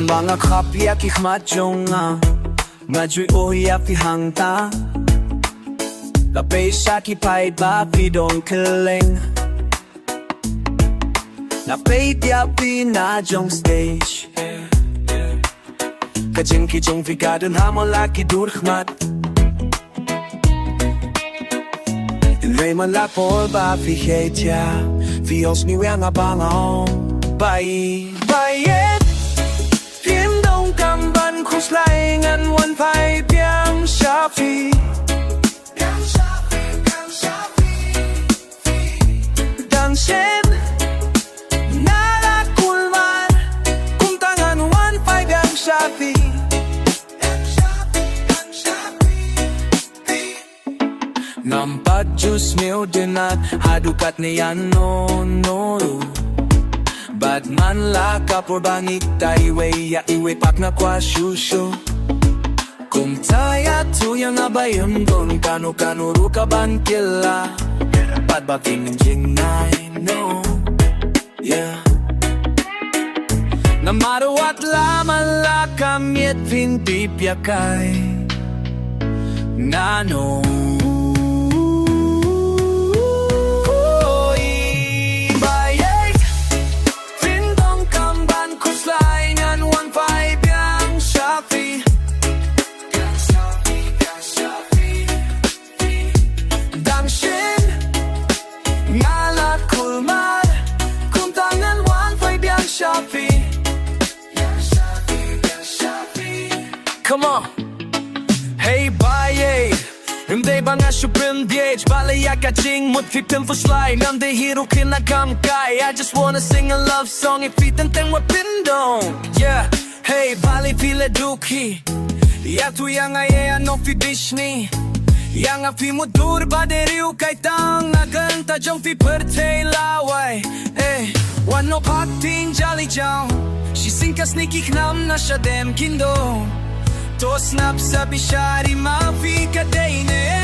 Man mga kapya kikmatjong Ngajuy ohi api hangta Lapay sa kipay ba pidong keleng Lapay tiapi na jong stage Kajing kijong vigaden hamo laki durchmat Inray man lapol ba fihetja Fios ni wang abangong Bai Bayet Phim đông cầm bắn khúc lại ngăn one phai biang shafi Đang xem Nala kulman Kung tangan one phai biang shafi Nampat jus mil dinat Hadukat niyan no Badman laka por bangit iwe ya iwe pak na kwa shusho Kung taya tuya nga bayam don kano ruka ban kila Bad baking jing nai no yeah Na maruat laman laka miet fin pipya kai Nano Come on Hey baye Himday ba nga shupin diej Balaya ka jing mut fipin for slide Nam de hero kinakam kai I just wanna sing a love song If itan teng wapin dong Yeah Hey bali pile Dukhi Ya tu yang aye ano fi bishni Yang a fi mudur ba de riu kai tang Aganta jong fi pertay laway Eh Wano pak ting jolly jong She sink a sneaky knam na siya dem kindo To snap sa bishari mafi ka day ne